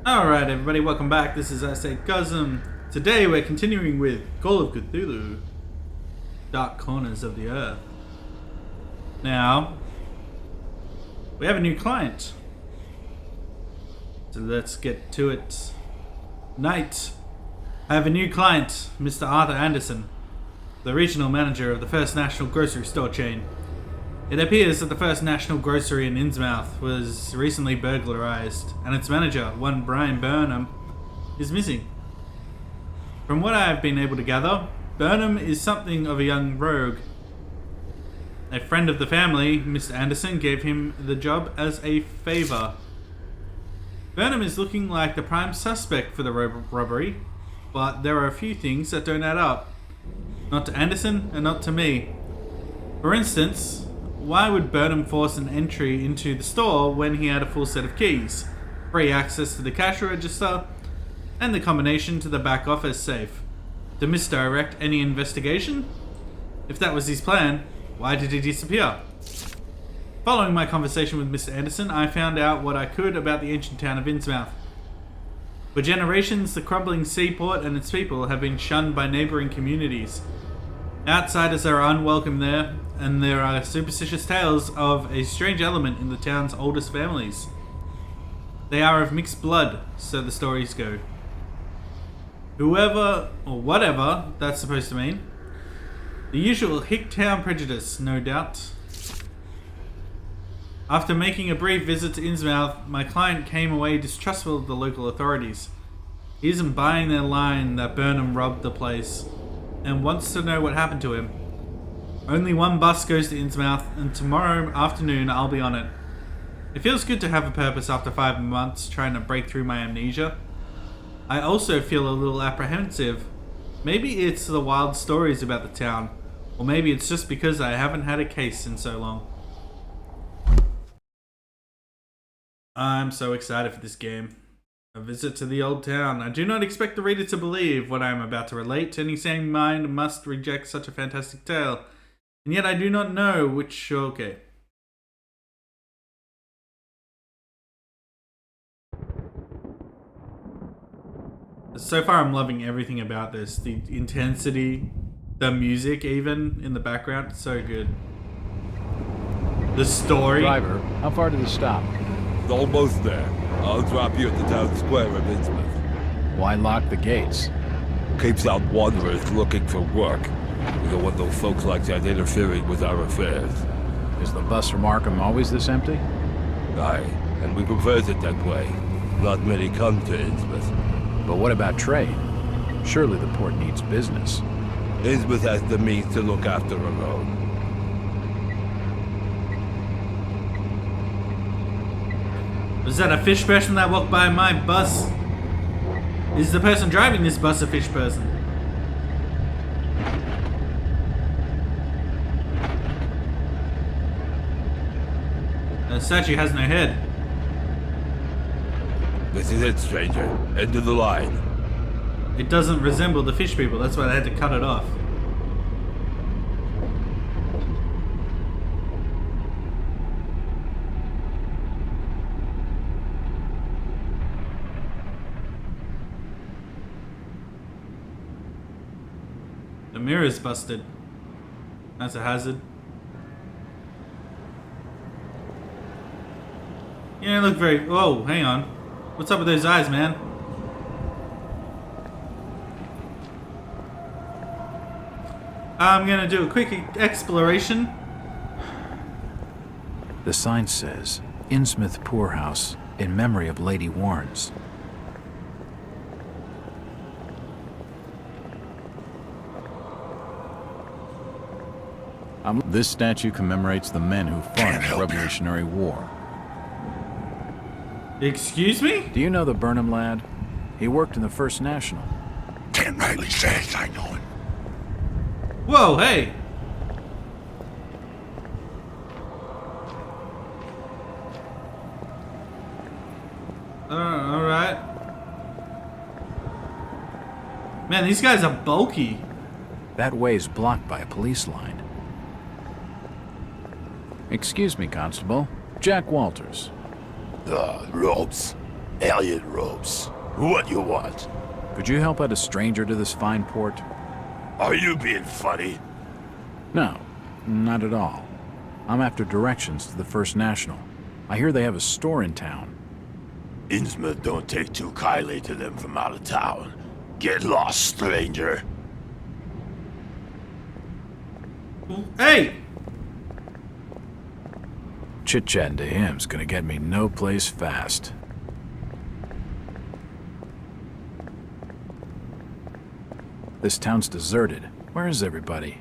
Alright everybody, welcome back. This is Cousin. Today we're continuing with Call of Cthulhu, Dark Corners of the Earth. Now, we have a new client. So let's get to it. Knight, I have a new client, Mr. Arthur Anderson, the regional manager of the First National grocery store chain. It appears that the First National Grocery in Innsmouth was recently burglarized, and its manager, one Brian Burnham, is missing. From what I have been able to gather, Burnham is something of a young rogue. A friend of the family, Mr. Anderson, gave him the job as a favor. Burnham is looking like the prime suspect for the robbery, but there are a few things that don't add up. Not to Anderson, and not to me. For instance, why would Burnham force an entry into the store when he had a full set of keys, free access to the cash register, and the combination to the back office safe? To misdirect any investigation? If that was his plan, why did he disappear? Following my conversation with Mr. Anderson, I found out what I could about the ancient town of Innsmouth. For generations, the crumbling seaport and its people have been shunned by neighbouring communities. Outsiders are unwelcome there, and there are superstitious tales of a strange element in the town's oldest families. They are of mixed blood, so the stories go. Whoever, or whatever that's supposed to mean. The usual Hicktown prejudice, no doubt. After making a brief visit to Innsmouth, my client came away distrustful of the local authorities. He isn't buying their line that Burnham robbed the place, and wants to know what happened to him. Only one bus goes to Innsmouth, and tomorrow afternoon I'll be on it. It feels good to have a purpose after 5 months trying to break through my amnesia. I also feel a little apprehensive. Maybe it's the wild stories about the town, or maybe it's just because I haven't had a case in so long. I'm so excited for this game. A visit to the old town. I do not expect the reader to believe what I am about to relate. Any sane mind must reject such a fantastic tale. And yet I do not know which... Okay. So far I'm loving everything about this. The intensity, the music even in the background, so good. The story. Driver, how far to the stop? Almost there. I'll drop you at the town square of Innsmouth. Why lock the gates? Keeps out wanderers looking for work. We don't want those folks like that interfering with our affairs. Is the bus from Arkham always this empty? Aye, and we prefers it that way. Not many come to Innsmouth. But what about trade? Surely the port needs business. Innsmouth has the means to look after her own. Was that a fish person that walked by my bus? Is the person driving this bus a fish person? The statue has no head. This is it, stranger. End of the line. It doesn't resemble the fish people, that's why they had to cut it off. The mirror's busted. That's a hazard. You don't look very... Whoa, hang on. What's up with those eyes, man? I'm gonna do a quick exploration. The sign says, Innsmouth Poorhouse, in memory of Lady Warnes. This statue commemorates the men who fought in the Revolutionary War. Excuse me? Do you know the Burnham lad? He worked in the First National. Can't rightly say as I know him. Whoa, hey! Alright. Man, these guys are bulky. That way is blocked by a police line. Excuse me, Constable. Jack Walters. The ropes. Elliot Ropes. What you want? Could you help out a stranger to this fine port? Are you being funny? No, not at all. I'm after directions to the First National. I hear they have a store in town. Innsmouth don't take too kindly to them from out of town. Get lost, stranger. Hey! Chit-chatting to him's gonna get me no place fast. This town's deserted. Where is everybody?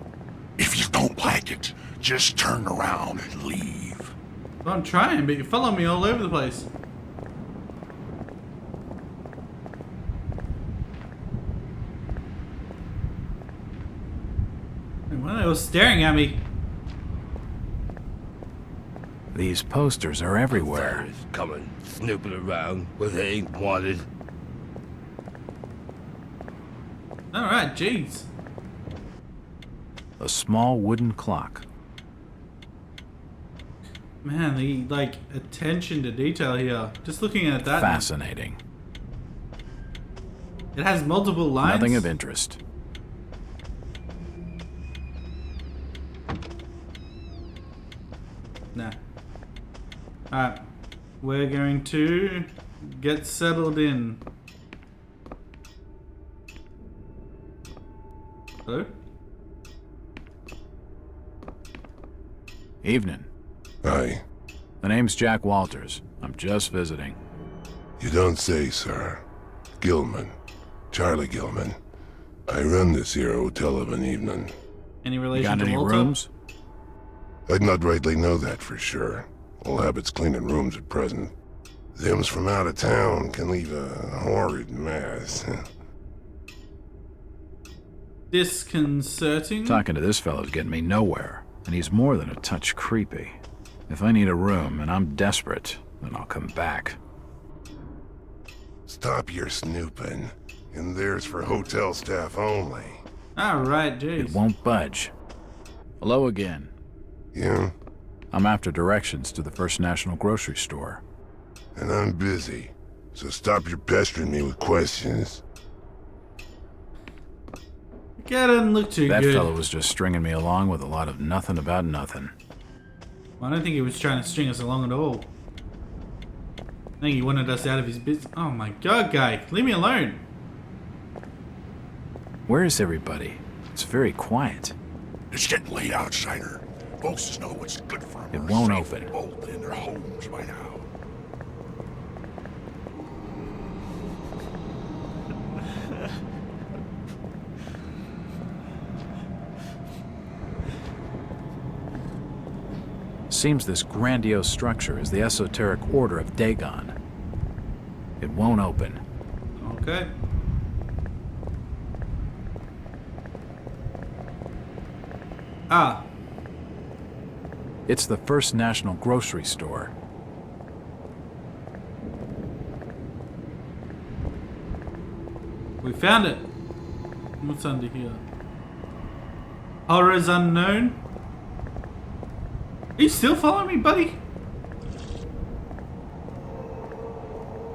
If you don't like it, just turn around and leave. Well, I'm trying, but you follow me all over the place. And why are they all staring at me? These posters are everywhere. Fellas coming, snooping around where they ain't wanted. Alright, jeez. A small wooden clock. Man, the, like, attention to detail here. Just looking at that. Fascinating. It has multiple lines. Nothing of interest. Nah. Alright. We're going to get settled in. Hello? Evening. Aye. The name's Jack Walters. I'm just visiting. You don't say, sir. Gilman. Charlie Gilman. I run this here hotel of an evening. Any You relation got to any Walter? rooms? I'd not rightly know that for sure. All habits cleaning rooms at present. Them's from out of town can leave a horrid mess. Disconcerting? Talking to this fellow's getting me nowhere, and he's more than a touch creepy. If I need a room and I'm desperate, then I'll come back. Stop your snooping. And there's for hotel staff only. Alright, jeez. It won't budge. Hello again. Yeah? I'm after directions to the First National grocery store. And I'm busy. So stop your pestering me with questions. That doesn't look too That good. fellow was just stringing me along with a lot of nothing about nothing. Well, I don't think he was trying to string us along at all. I think he wanted us out of his business. Oh my god, guy. Leave me alone. Where is everybody? It's very quiet. It's getting late, outsider. Folks know what's good for them. It won't open. Bolted in their homes by now. Seems this grandiose structure is the esoteric order of Dagon. It won't open. Okay. Ah. It's the First National grocery store. We found it. What's under here? Horrors unknown? Are you still following me, buddy?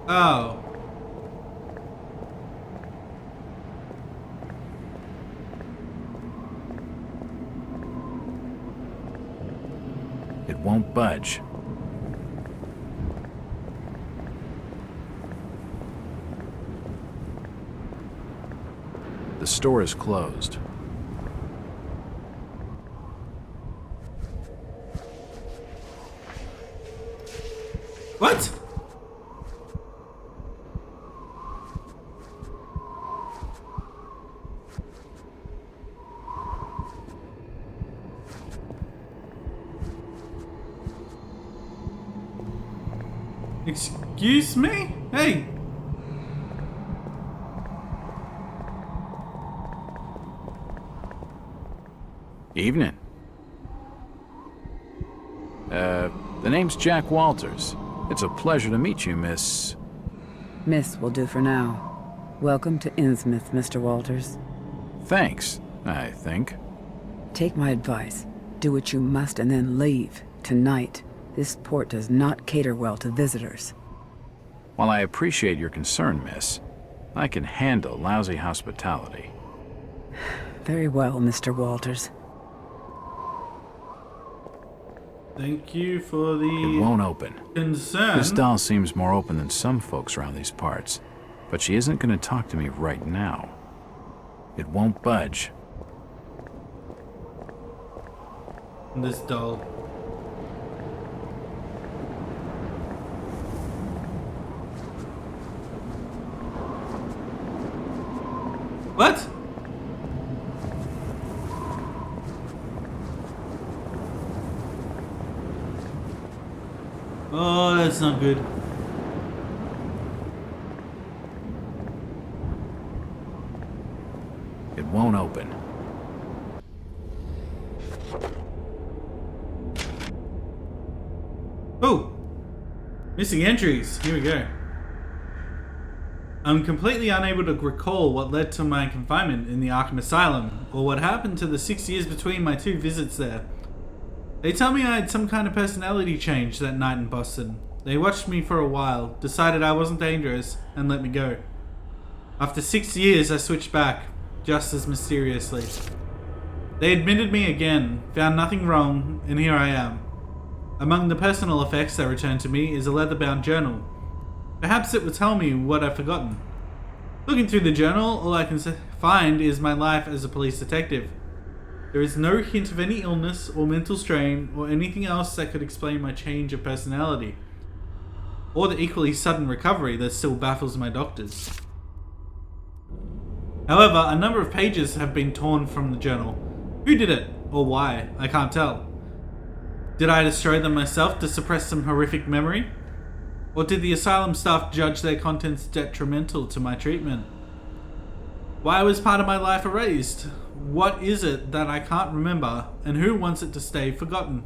Oh. It won't budge. The store is closed. What? Excuse me? Hey. Evening. The name's Jack Walters. It's a pleasure to meet you, Miss... Miss will do for now. Welcome to Innsmouth, Mr. Walters. Thanks, I think. Take my advice. Do what you must and then leave. Tonight. This port does not cater well to visitors. While I appreciate your concern, miss, I can handle lousy hospitality. Very well, Mr. Walters. Thank you for It the won't open. concern. This doll seems more open than some folks around these parts, but she isn't going to talk to me right now. It won't budge. This doll. What? Oh, that's not good. It won't open. Oh! Missing entries. Here we go. I'm completely unable to recall what led to my confinement in the Arkham Asylum, or what happened to the 6 years between my 2 visits there. They tell me I had some kind of personality change that night in Boston. They watched me for a while, decided I wasn't dangerous, and let me go. After 6 years, I switched back, just as mysteriously. They admitted me again, found nothing wrong, and here I am. Among the personal effects that returned to me is a leather-bound journal. Perhaps it will tell me what I've forgotten. Looking through the journal, all I can find is my life as a police detective. There is no hint of any illness or mental strain or anything else that could explain my change of personality, or the equally sudden recovery that still baffles my doctors. However, a number of pages have been torn from the journal. Who did it, or why, I can't tell. Did I destroy them myself to suppress some horrific memory? Or did the asylum staff judge their contents detrimental to my treatment? Why was part of my life erased? What is it that I can't remember, and who wants it to stay forgotten?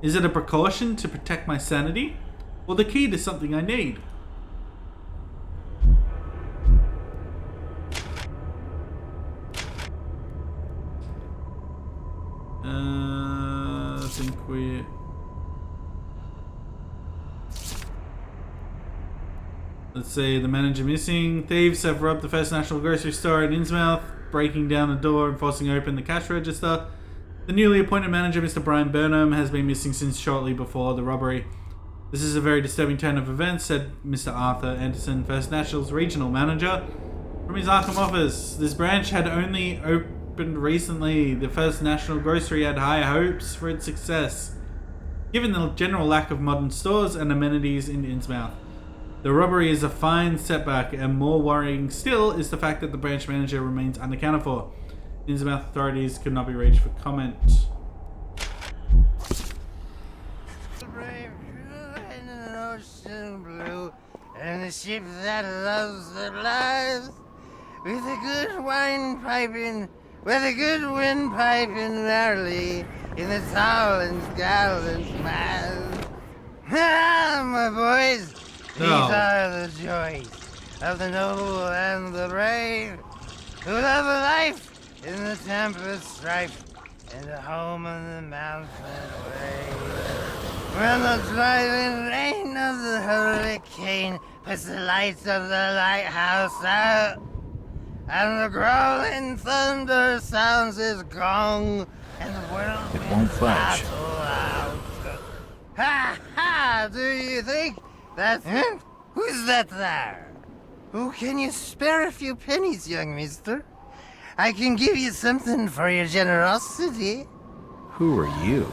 Is it a precaution to protect my sanity, or the key to something I need? I think we... Let's say the manager missing. Thieves have robbed the First National grocery store in Innsmouth, breaking down the door and forcing open the cash register. The newly appointed manager, Mr. Brian Burnham, has been missing since shortly before the robbery. This is a very disturbing turn of events, said Mr. Arthur Anderson, First National's regional manager, from his Arkham office. This branch had only opened recently. The First National grocery had high hopes for its success, given the general lack of modern stores and amenities in Innsmouth. The robbery is a fine setback, and more worrying still is the fact that the branch manager remains unaccounted for. Innsmouth authorities could not be reached for comment. Brave crew in an ocean blue, and a ship that loves the lives, with a good wine piping, with a good wind piping merrily in the towering gallant mast. Ah, my boys! These are the joys of the noble and the brave, who love a life in the tempest strife, and a home on the mountain way. When the driving rain of the hurricane puts the lights of the lighthouse out, and the growling thunder sounds his gong, and the world It won't budge. out. Ha ha! Do you think that's him? Who's that there? Oh, can you spare a few pennies, young mister? I can give you something for your generosity. Who are you?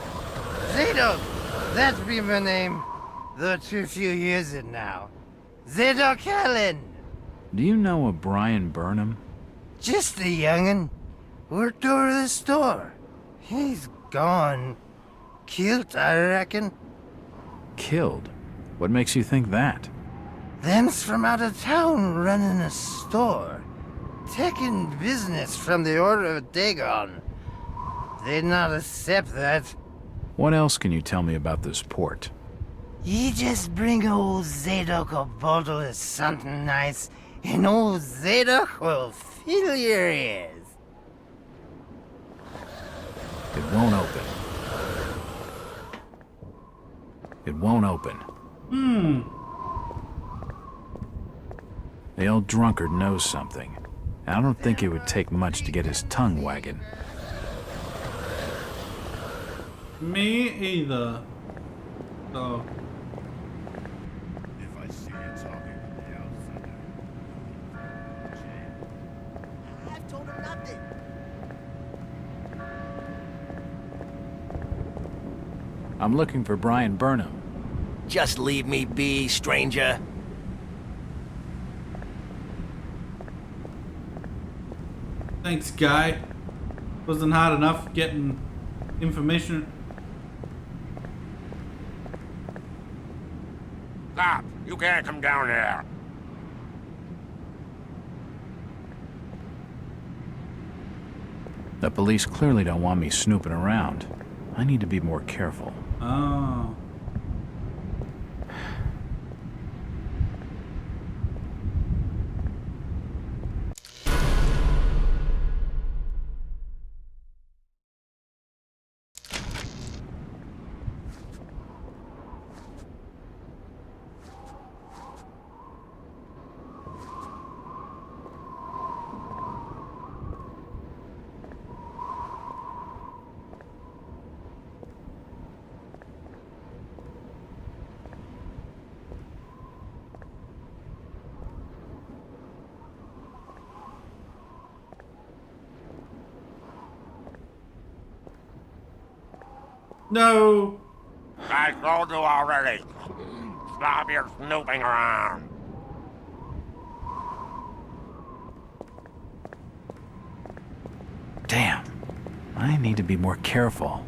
Zadok, that be my name, though too few years it now. Zadok Allen. Do you know a Brian Burnham? Just a young'un. Worked over the store. He's gone. Killed, I reckon. Killed? What makes you think that? Them's from out of town running a store. Taking business from the Order of Dagon. They'd not accept that. What else can you tell me about this port? You just bring old Zadok a bottle of something nice, and old Zadok will fill your ears. It won't open. It won't open. The old drunkard knows something. I don't think it would take much to get his tongue wagging. Me either. So. If I see you talking with the outsider, I've told him nothing. I'm looking for Brian Burnham. Just leave me be, stranger. Thanks, guy. Wasn't hard enough getting information. Stop! You can't come down here. The police clearly don't want me snooping around. I need to be more careful. Oh. No. I told you already. Stop your snooping around. Damn. I need to be more careful.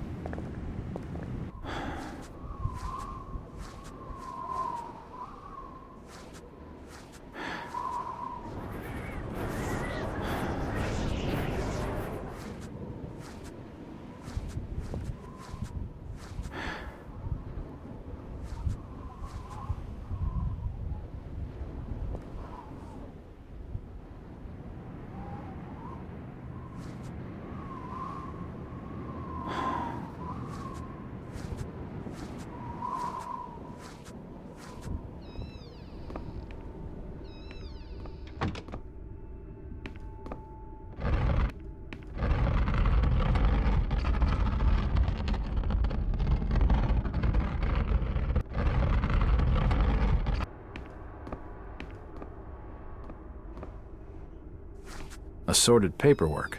Assorted paperwork,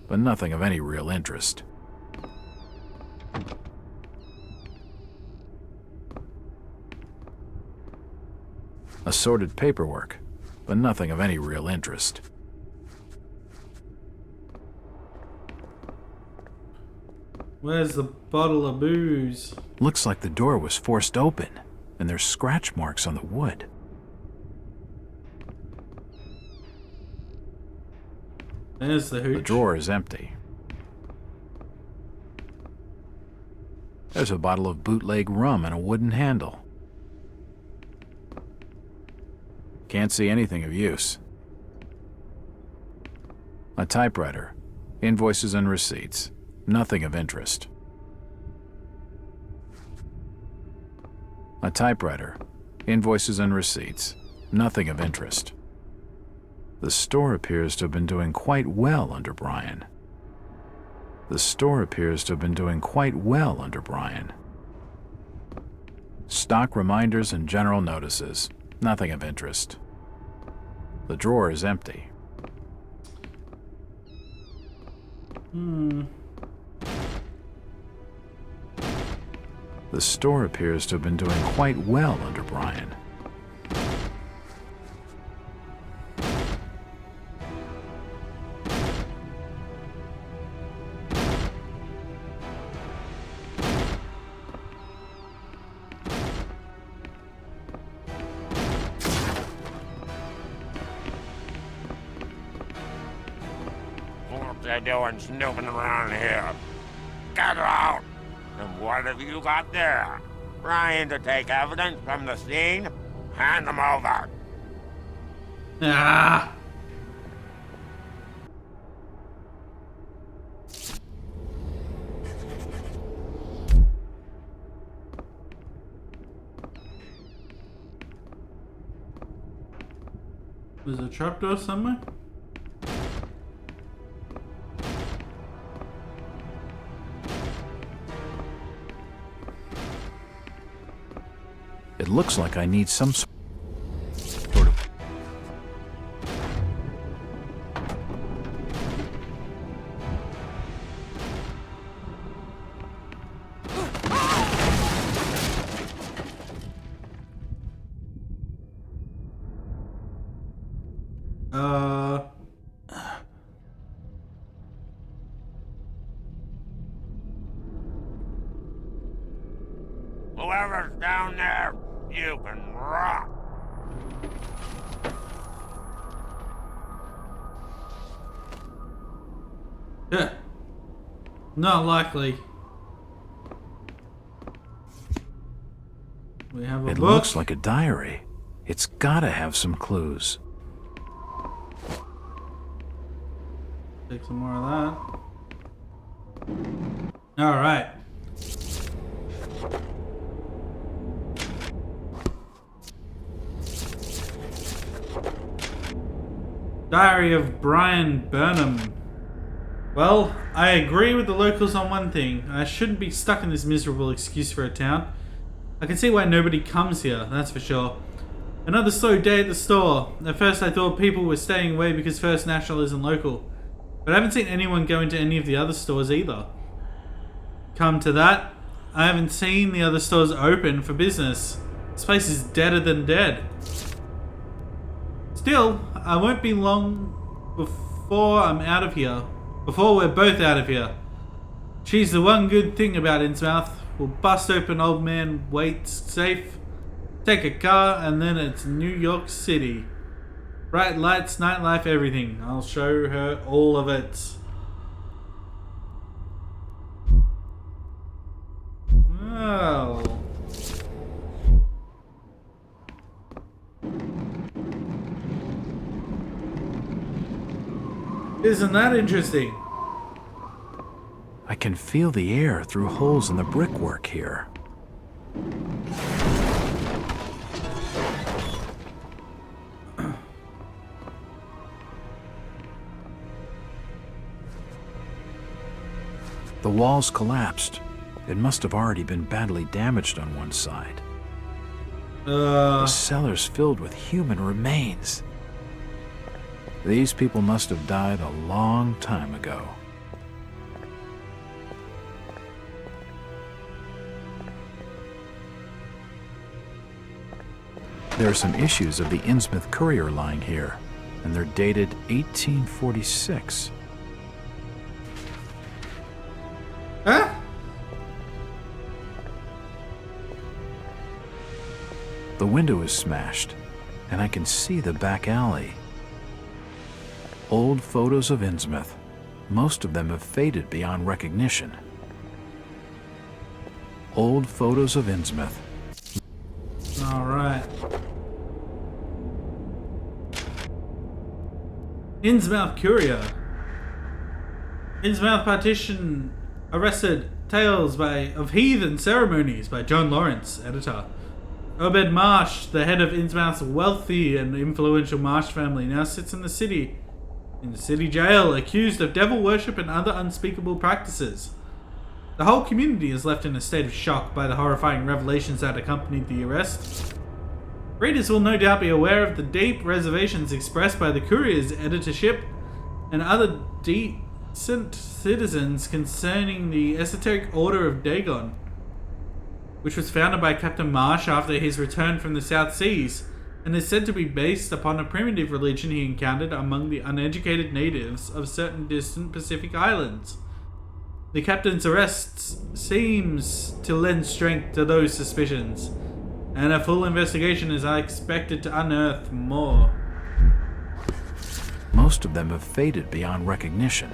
but nothing of any real interest. Assorted paperwork, but nothing of any real interest. Where's the bottle of booze? Looks like the door was forced open, and there's scratch marks on the wood. There's the hooch. The drawer is empty. There's a bottle of bootleg rum and a wooden handle. Can't see anything of use. A typewriter, invoices and receipts, nothing of interest. A typewriter, invoices and receipts, nothing of interest. The store appears to have been doing quite well under Brian. The store appears to have been doing quite well under Brian. Stock reminders and general notices, nothing of interest. The drawer is empty. The store appears to have been doing quite well under Brian. What they doing snooping around here? Get out! And what have you got there? Trying to take evidence from the scene? Hand them over. Ah. There's a trapdoor somewhere? It looks like I need some sort of... Whoever's down there, you can rot. Yeah. Not likely. We have a It book. looks like a diary. It's gotta have some clues. Take some more of that. Alright. Diary of Brian Burnham. Well, I agree with the locals on one thing. I shouldn't be stuck in this miserable excuse for a town. I can see why nobody comes here, that's for sure. Another slow day at the store. At first I thought people were staying away because First National isn't local. But I haven't seen anyone go into any of the other stores either. Come to that, I haven't seen the other stores open for business. This place is deader than dead. Still, I won't be long before I'm out of here. Before we're both out of here. She's the one good thing about Innsmouth. We'll bust open Old Man Waite's safe, take a car, and then it's New York City. Bright lights, nightlife, everything. I'll show her all of it. Well... Isn't that interesting? I can feel the air through holes in the brickwork here. The walls collapsed. It must have already been badly damaged on one side. The cellar's filled with human remains. These people must have died a long time ago. There are some issues of the Innsmouth Courier lying here, and they're dated 1846. Huh? The window is smashed, and I can see the back alley. Old photos of Innsmouth. Most of them have faded beyond recognition. Old photos of Innsmouth. Alright. Innsmouth Courier. Innsmouth Partition Arrested Tales of Heathen Ceremonies by John Lawrence, editor. Obed Marsh, the head of Innsmouth's wealthy and influential Marsh family, now sits in the city jail, accused of devil worship and other unspeakable practices. The whole community is left in a state of shock by the horrifying revelations that accompanied the arrest. Readers will no doubt be aware of the deep reservations expressed by the Courier's editorship and other decent citizens concerning the esoteric Order of Dagon, which was founded by Captain Marsh after his return from the South Seas, and is said to be based upon a primitive religion he encountered among the uneducated natives of certain distant Pacific islands. The captain's arrest seems to lend strength to those suspicions, and a full investigation is expected to unearth more. Most of them have faded beyond recognition.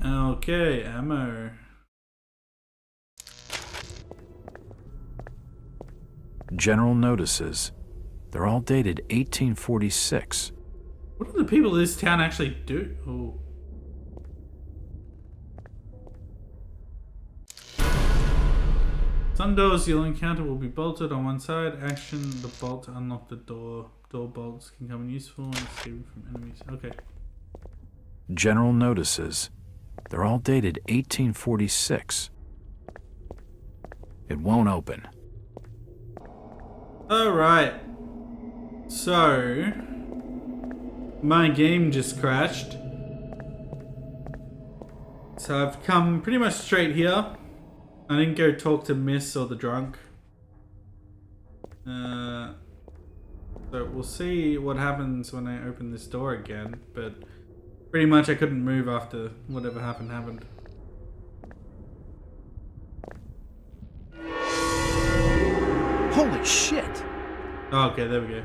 Okay, ammo. General notices. They're all dated 1846. What do the people of this town actually do? Oh. Some doors you'll encounter will be bolted on one side. Action the bolt to unlock the door. Door bolts can come in useful when escaping from enemies. Okay. General notices. They're all dated 1846. It won't open. Alright. So, my game just crashed. So I've come pretty much straight here. I didn't go talk to Miss or the drunk. So we'll see what happens when I open this door again, but pretty much I couldn't move after whatever happened. Holy shit! Oh, okay, there we go.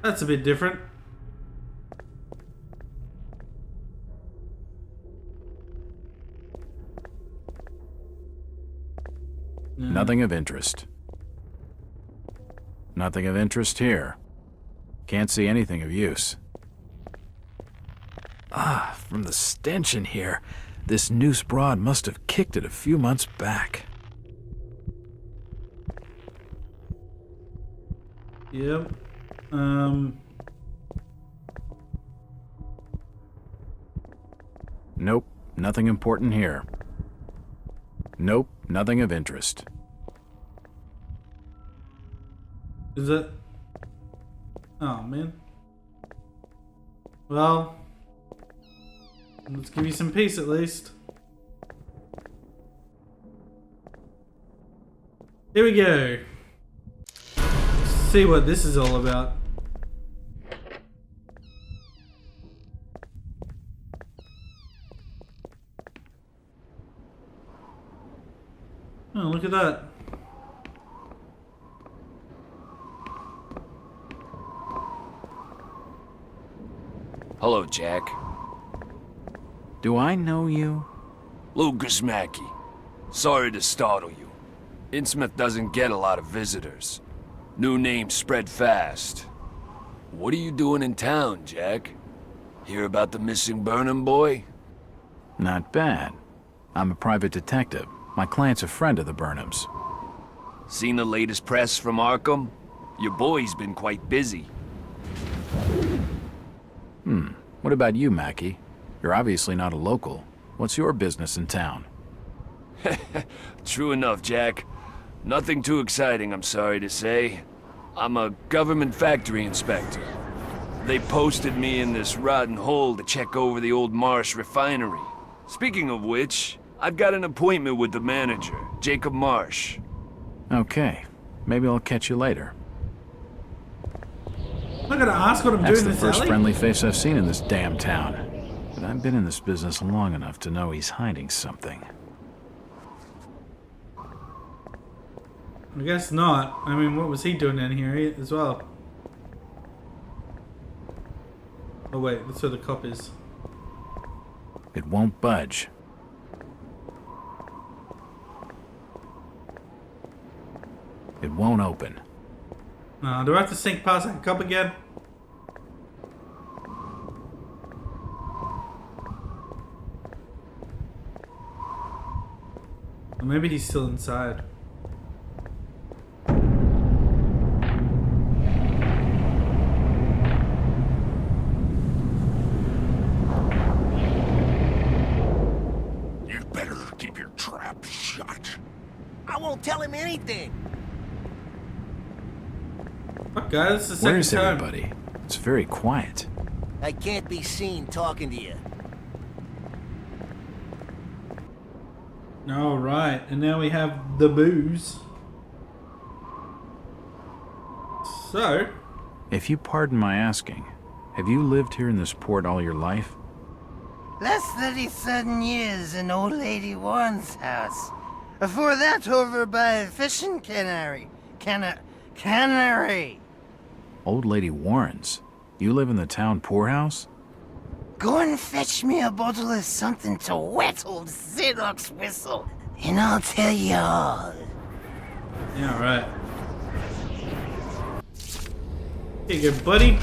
That's a bit different. Nothing of interest. Nothing of interest here. Can't see anything of use. Ah, from the stench in here, this noose broad must have kicked it a few months back. Yep. Nope, nothing important here. Nope, nothing of interest. Is it? Oh, man. Well, let's give you some peace at least. Here we go. Let's see what this is all about. Oh, look at that. Hello, Jack. Do I know you? Lucas Mackey. Sorry to startle you. Innsmouth doesn't get a lot of visitors. New names spread fast. What are you doing in town, Jack? Hear about the missing Burnham boy? Not bad. I'm a private detective. My client's a friend of the Burnhams. Seen the latest press from Arkham? Your boy's been quite busy. What about you, Mackie? You're obviously not a local. What's your business in town? True enough, Jack. Nothing too exciting, I'm sorry to say. I'm a government factory inspector. They posted me in this rotten hole to check over the old Marsh refinery. Speaking of which, I've got an appointment with the manager, Jacob Marsh. Okay, maybe I'll catch you later. I'm not gonna ask what I'm That's doing the this first alley. friendly face I've seen in this damn town. But I've been in this business long enough to know he's hiding something. I guess not. I mean, what was he doing in here as well? Oh wait, that's where the cop is. It won't budge. It won't open. Do I have to sink past that cop again? Or maybe he's still inside. You better keep your trap shut. I won't tell him anything. Fuck, guys, this is the Where's second time. everybody? It's very quiet. I can't be seen talking to you. Alright, and now we have the booze. So, If you pardon my asking, have you lived here in this port all your life? Last 37 years in old lady Warren's house. Before that, over by a fishing cannery. Cannery. Old Lady Warren's? You live in the town poorhouse? Go and fetch me a bottle of something to wet old Zedok's whistle, and I'll tell you all. yeah, right. Here you go, buddy.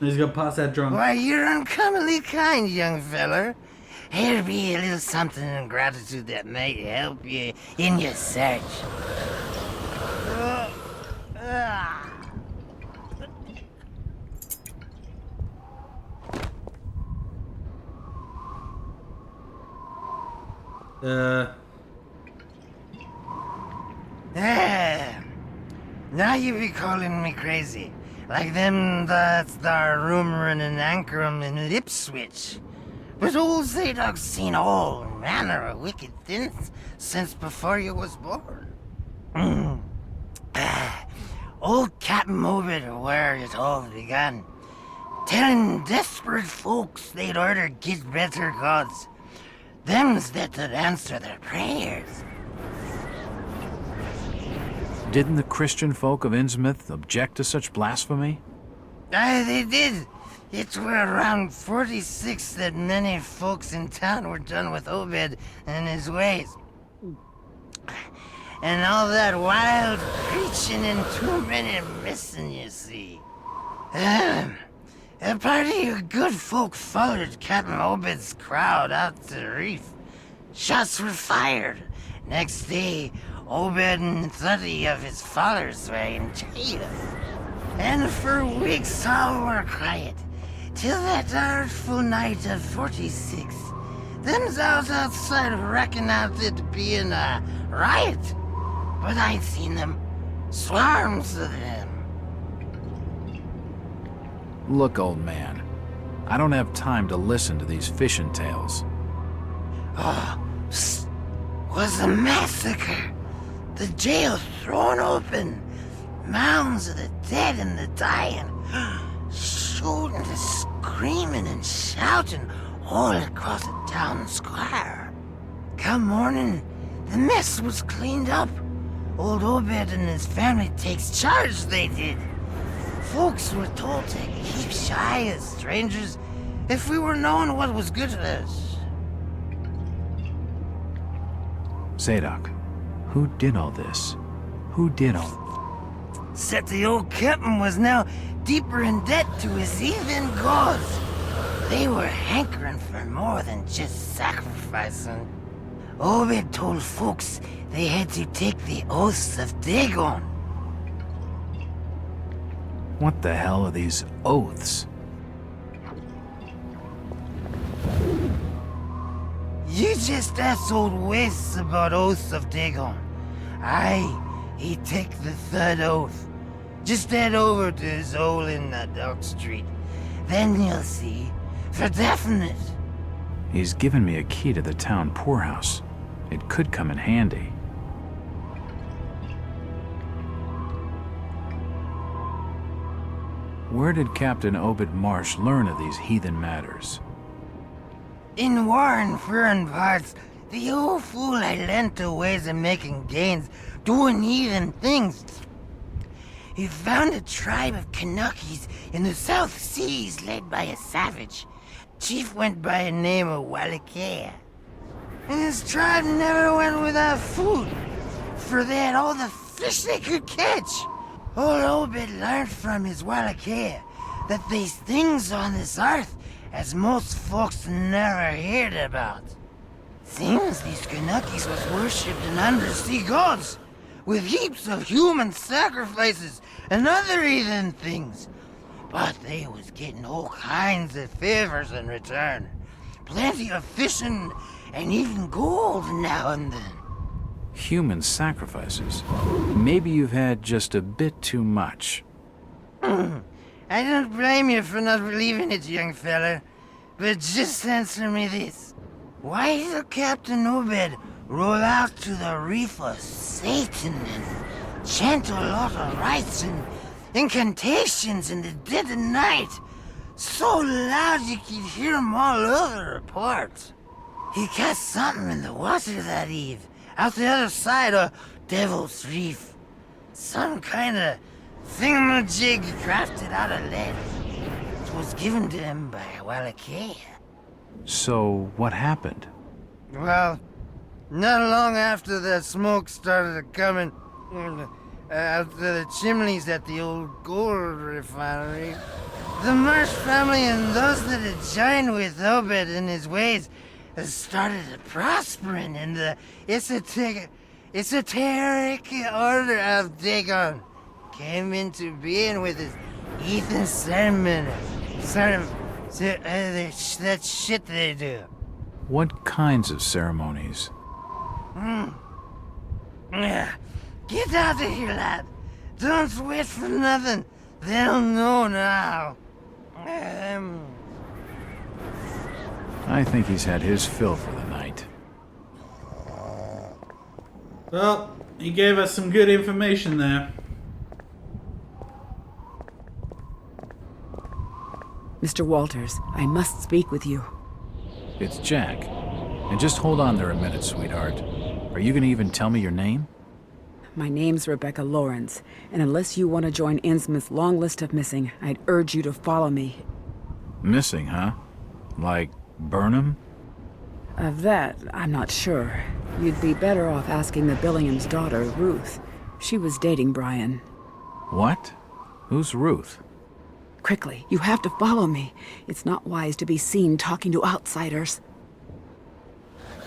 He's gonna pass that drunk. Why, you're uncommonly kind, young feller. Here be a little something in gratitude that might help you in your search. Now you be calling me crazy. Like them that's there rumoring and anchoring in Ipswich. But old Zadok's seen all manner of wicked things since before you was born. Old Captain Obed where it all began. Telling desperate folks they'd order get better gods. Them's that would answer their prayers. Didn't the Christian folk of Innsmouth object to such blasphemy? Aye, they did. It were around 46 that many folks in town were done with Obed and his ways. And all that wild preaching and too many missing, you see. A party of good folk followed Captain Obed's crowd out to the reef. Shots were fired. Next day, Obed and 30 of his followers were in jail. And for weeks all were quiet, till that artful night of 46. Them's out outside reckoned out it being a riot. But I'd seen them, swarms of them. Look, old man, I don't have time to listen to these fishing tales. Was a massacre. The jail thrown open. Mounds of the dead and the dying. Shooting and screaming and shouting all across the town square. Come morning, the mess was cleaned up. Old Obed and his family takes charge, they did. Folks were told to keep shy as strangers if we were knowing what was good to us. Zadok, who did all this? Who did all... Said the old captain was now deeper in debt to his heathen gods. They were hankering for more than just sacrificing. Obed told folks they had to take the oaths of Dagon. What the hell are these oaths? You just asked old Wes about oaths of Dagon. Aye, he take the third oath. Just head over to his hole in the Dock Street. Then you'll see, for definite. He's given me a key to the town poorhouse. It could come in handy. Where did Captain Obed Marsh learn of these heathen matters? In war and foreign parts, the old fool had learned to ways of making gains, doing heathen things. He found a tribe of Kanakis in the South Seas led by a savage. Chief went by the name of Wallachia. And his tribe never went without food, for they had all the fish they could catch. Old Obed learned from his Wallachia that there's things on this earth as most folks never heard about. Seems these Kanakis was worshipped in undersea gods, with heaps of human sacrifices and other heathen things. But they was getting all kinds of favors in return. Plenty of fishing and even gold now and then. Human sacrifices? Maybe you've had just a bit too much. I don't blame you for not believing it, young fella. But just answer me this. Why did Captain Obed roll out to the reef of Satan and chant a lot of rites and incantations in the dead of night? So loud you could hear 'em all over the report. He cast something in the water that eve, out the other side of Devil's Reef. Some kind of thingamajig crafted out of lead. It was given to him by Wallachia. So, what happened? Well, not long after the smoke started coming out of the chimneys at the old gold refinery, The Marsh family and those that had joined with Obed and his ways has started prospering in the esoteric order of Dagon. Came into being with his Ethan sermon. That shit they do. What kinds of ceremonies? Yeah. Get out of here, lad. Don't wait for nothing. They'll know now. I think he's had his fill for the night. Well, he gave us some good information there. Mr. Walters, I must speak with you. It's Jack. And just hold on there a minute, sweetheart. Are you gonna even tell me your name? My name's Rebecca Lawrence, and unless you want to join Innsmouth's long list of missing, I'd urge you to follow me. Missing, huh? Like Burnham? Of that, I'm not sure. You'd be better off asking the Billingham's daughter, Ruth. She was dating Brian. What? Who's Ruth? Quickly, you have to follow me. It's not wise to be seen talking to outsiders.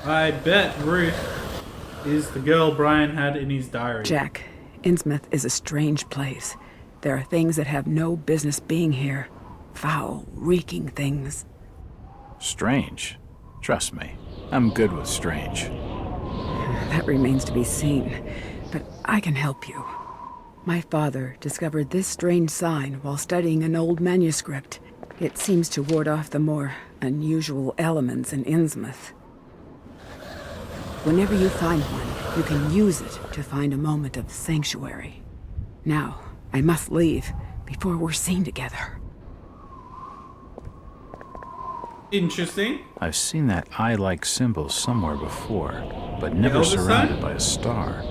I bet Ruth is the girl Brian had in his diary. Jack, Innsmouth is a strange place. There are things that have no business being here. Foul, reeking things. Strange. Trust me, I'm good with strange. That remains to be seen, but I can help you. My father discovered this strange sign while studying an old manuscript. It seems to ward off the more unusual elements in Innsmouth. Whenever you find one, you can use it to find a moment of sanctuary. Now, I must leave before we're seen together. Interesting. I've seen that eye-like symbol somewhere before, but never surrounded by a star.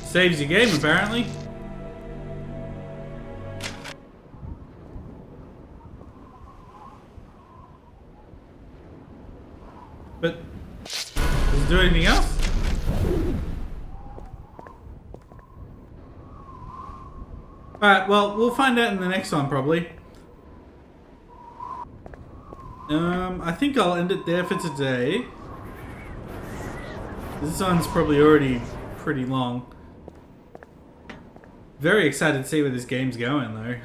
Saves your game, apparently. But does it do anything else? Alright, well, we'll find out in the next one, probably. I think I'll end it there for today. This one's probably already pretty long. Very excited to see where this game's going, though.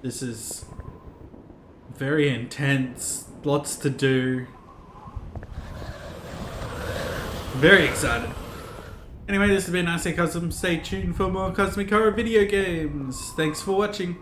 This is very intense. Lots to do. Very excited. Anyway, this has been IC Cosm. Stay tuned for more Cosmic Horror video games. Thanks for watching.